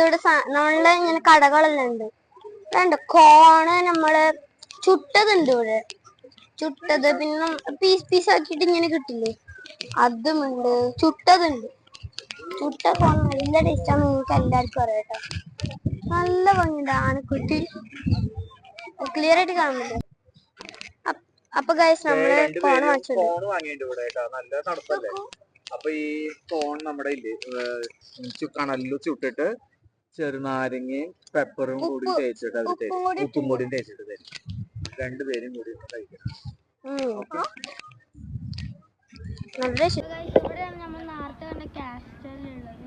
ഇവിടെ നമ്മളെ ഇങ്ങനെ കടകളെല്ലാം ഉണ്ട്. കോണ് നമ്മള് ചുട്ടതുണ്ട് ഇവിടെ, ചുട്ടത്. പിന്നെ പീസ് പീസ് ആക്കിയിട്ട് ഇങ്ങനെ കിട്ടില്ലേ, അതുമുണ്ട്. ചുട്ടതുണ്ട്. ചുട്ട കോൺ നല്ല ടേസ്റ്റാന്ന് നിങ്ങൾക്ക് എല്ലാവർക്കും അറിയാം കേട്ടോ. നല്ല ഭംഗിയുണ്ട് ആനക്കുട്ടി, ക്ലിയർ ആയിട്ട് കാണുന്നില്ലേ? അപ്പൊ ഗൈസ് നമ്മള് കോൺ വാങ്ങിച്ചിട്ടുണ്ട്. അപ്പൊ ഈ കോൺ നമ്മുടെ കണലിൽ ചുട്ടിട്ട് ചെറുനാരങ്ങയും പെപ്പറും കൂടി തേച്ചിട്ട് അത് ഉപ്പും കൂടിയും തേച്ചിട്ട് തരും. രണ്ടുപേരും കൂടി കഴിക്കണം. ഇവിടെയാണ് നമ്മൾ നേരത്തെ കണ്ട കാസ്റ്റൽ ഉള്ളത്.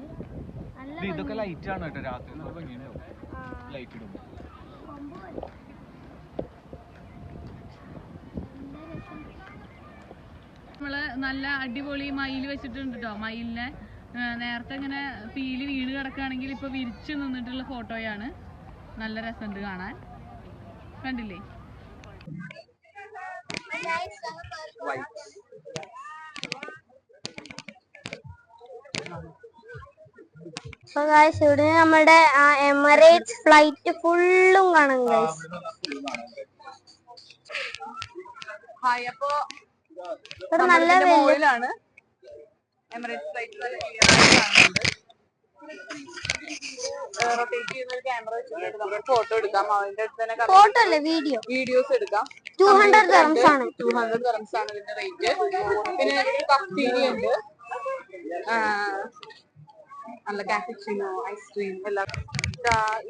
ഇതൊക്കെ ലൈറ്റ് ആണ് കേട്ടോ, രാത്രി നല്ല ഭംഗിയാണ് ലൈറ്റ് ഇടുമ്പോ. നമ്മള് നല്ല അടിപൊളി മയിൽ വെച്ചിട്ടുണ്ട് കേട്ടോ. മയിലിനെ നേരത്തെ ഇങ്ങനെ പീലി വീണ് കിടക്കുകയാണെങ്കിൽ ഇപ്പൊ വിരിച്ചു നിന്നിട്ടുള്ള ഫോട്ടോയാണ്. നല്ല രസമുണ്ട് കാണാൻ, കണ്ടില്ലേ? ഇവിടെ നമ്മുടെ എമിറേറ്റ്സ് ഫ്ലൈറ്റ് ഫുള്ളും കാണാം ഗൈസ്. നല്ല മോയിലാണ് എമിറേറ്റ്സ് ഫ്ലൈറ്റ്. റൊട്ടേറ്റ് ചെയ്യുന്ന ഒരു ക്യാമറ വെച്ചിട്ട് നമുക്ക് ഫോട്ടോ എടുക്കാം. അതിന്റെ അടുത്ത് തന്നെ ഫോട്ടോ അല്ല വീഡിയോസ് എടുക്കാം. 200 dirhams ആണ്. 200 dirhams ആണ് ഇതിന്റെ റേറ്റ്. പിന്നെ കഫ്റ്റീരിയ ഉണ്ട്, നല്ല കാപ്പുച്ചിനോ, ഐസ്ക്രീം എല്ലാം.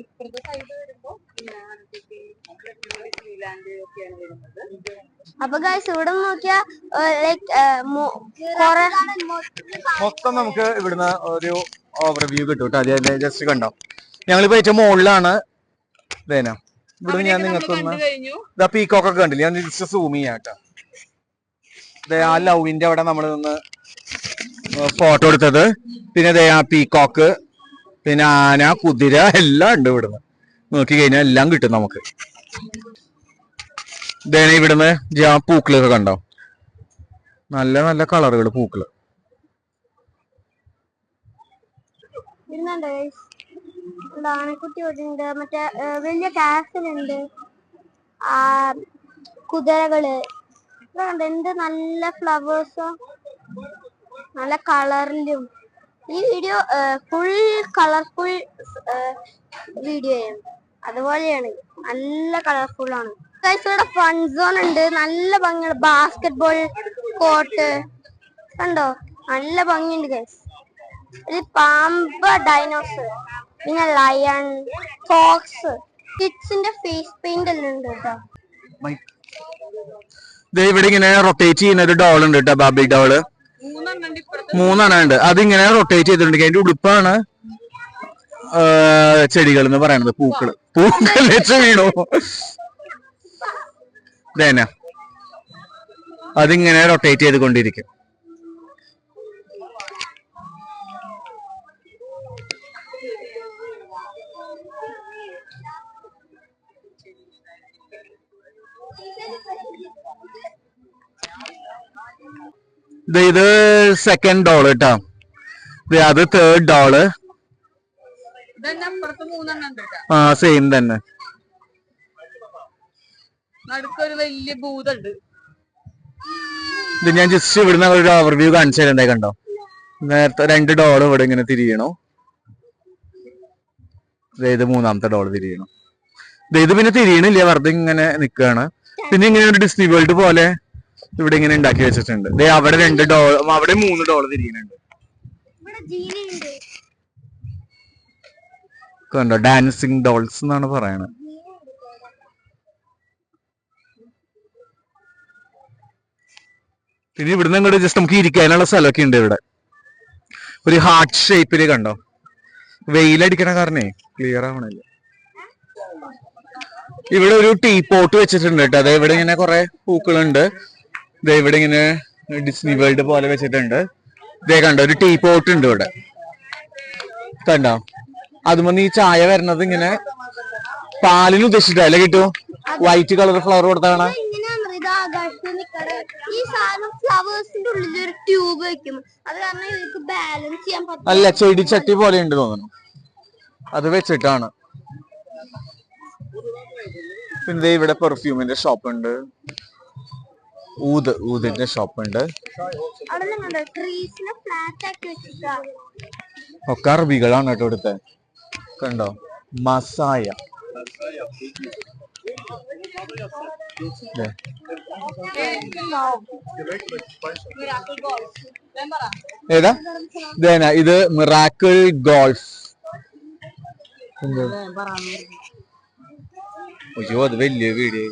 ഇപ്പുറത്തെ സൈഡ് വരുമ്പോ ഡിസ്നിലാൻഡ് ഒക്കെയാണ് വരുന്നത്. അപ്പൊ ഗൈസ് ഇവിടെ നോക്കിയാ മൊത്തം നമുക്ക് ഇവിടുന്ന് ഒരു ഓവർവ്യൂ കിട്ടും കേട്ടോ. അതിന്റെ ജസ്റ്റ് കണ്ടോ, ഞങ്ങളിപ്പോ ഏറ്റവും മുകളിലാണ്. ഇവിടെ ഞാൻ നിങ്ങൾക്ക് പീക്കോക്കൊക്കെ കണ്ടില്ല, ഞാൻ ജസ്റ്റ് സൂം ചെയ്യാം കേട്ടോ. ആ ലവിന്റെ അവിടെ നമ്മൾ നിന്ന് ഫോട്ടോ എടുത്തത്. പിന്നെ ആ പീക്കോക്ക്, പിന്നെ ആന, കുതിര എല്ലാം ഉണ്ട്. ഇവിടുന്ന് നോക്കി കഴിഞ്ഞാൽ എല്ലാം കിട്ടും നമുക്ക്. ഇവിടുന്ന് പൂക്കളൊക്കെ കണ്ടോ, നല്ല നല്ല കളറുകൾ പൂക്കള്. ആനക്കുട്ടി ഉണ്ട്, മറ്റേ വലിയ കാസലുണ്ട്, കുതിരകള് എന്ത് നല്ല ഫ്ലവേഴ്സോ, നല്ല കളറിലും. ഈ വീഡിയോ ഫുൾ കളർഫുൾ വീഡിയോ ആണ്, അതുപോലെയാണ്, നല്ല കളർഫുൾ ആണ്. ഇവിടെ ഫൺ സോൺ ഉണ്ട്, നല്ല ഭംഗിയാണ്. ബാസ്കറ്റ്ബോൾ കോർട്ട് കണ്ടോ, നല്ല ഭംഗിയുണ്ട് ഗൈസ്. ഒരു പാമ്പ്, ഡൈനോസർ, പിന്നെ ലയൺ, ഫോക്സ്, കിഡ്സിന്റെ ഫേസ് പെയിന്റ് എല്ലാം ഉണ്ട് കേട്ടോ. ഇവിടെ ഇങ്ങനെ റൊട്ടേറ്റ് ചെയ്യുന്ന ഒരു ഡോൾ ഉണ്ട് കേട്ടോ, ബാബി ഡോള്. 3 ഉണ്ട്. അതിങ്ങനെ റൊട്ടേറ്റ് ചെയ്തിട്ടുണ്ട്. അതിന്റെ ഉടുപ്പാണ് ചെടികൾ എന്ന് പറയുന്നത്, പൂക്കള്. പൂക്കളെ വീണോ ഇതേന, അതിങ്ങനെ റൊട്ടേറ്റ് ചെയ്തുകൊണ്ടിരിക്കും. ഇത് സെക്കൻഡ് ഡോള് കേട്ടോ, അത് തേർഡ് ഡോള്. സെയിം തന്നെ. വലിയ ഭൂതമുണ്ട്. ഇത് ഞാൻ ജസ്റ്റ് ഇവിടുന്ന് ഒരു ഓവർവ്യൂ കാണിച്ചു തരണ്ടേ, കണ്ടോ? നേരത്തെ 2 ഡോള് ഇവിടെ ഇങ്ങനെ തിരിയണു. ഇത് 3ാമത്തെ ഡോള് തിരിയണു. ഇത് പിന്നെ തിരിയണില്ല, വെറുതെ ഇങ്ങനെ നിക്കുകയാണ്. പിന്നെ ഇങ്ങനെ ഒരു ഡിസ്നി വേൾഡ് പോലെ ഇവിടെ ഇങ്ങനെ ഉണ്ടാക്കി വെച്ചിട്ടുണ്ട്. അവിടെ 2 ഡോള്, അവിടെ 3 ഡോള് തിരിയുന്നുണ്ട്. കണ്ടോ, ഡാൻസിങ് ഡോൾസ് എന്നാണ് പറയണത്. പിന്നെ ഇവിടുന്ന് അങ്ങോട്ട് ജസ്റ്റ് നമുക്ക് ഇരിക്കാനുള്ള സ്ഥലമൊക്കെ ഉണ്ട്. ഇവിടെ ഒരു ഹാർട്ട് ഷേപ്പില് കണ്ടോ, വെയിലടിക്കണ കാരണേ ക്ലിയർ ആവണില്ല. ഇവിടെ ഒരു ടീ പോട്ട് വെച്ചിട്ടുണ്ട് കേട്ടോ. അതെ, ഇവിടെ ഇങ്ങനെ കുറെ പൂക്കളുണ്ട്. ഇവിടെ ഇങ്ങനെ ഡിസ്നി വേൾഡ് പോലെ വെച്ചിട്ടുണ്ട്. ഇതേ കണ്ടോ, ഒരു ടീ പോട്ട് ഉണ്ട് ഇവിടെ, കണ്ടോ? അതുമൊന്ന് ഈ ചായ വരുന്നത് ഇങ്ങനെ പാലിന് ഉദ്ദേശിച്ചിട്ടല്ലേ കിട്ടൂ. വൈറ്റ് കളർ ഫ്ലവർ കൊടുത്താണ്. അല്ല, ചെടി ചട്ടി പോലെ ഉണ്ട് തോന്നുന്നു. അത് വെച്ചിട്ടാണ്. പിന്നെ ഇവിടെ പെർഫ്യൂമിന്റെ ഷോപ്പ് ഉണ്ട്, ഊതിന്റെ ഷോപ്പ് ഉണ്ട്. ഒക്കെ അറബികളാണ് കേട്ടോ ഇവിടുത്തെ. കണ്ടോ, മസായ. ഏതാ ഇതേന, ഇത് മിറാക്കിൾ ഗോൾഫ്. അയ്യോ അത് വലിയ വീഡിയോ.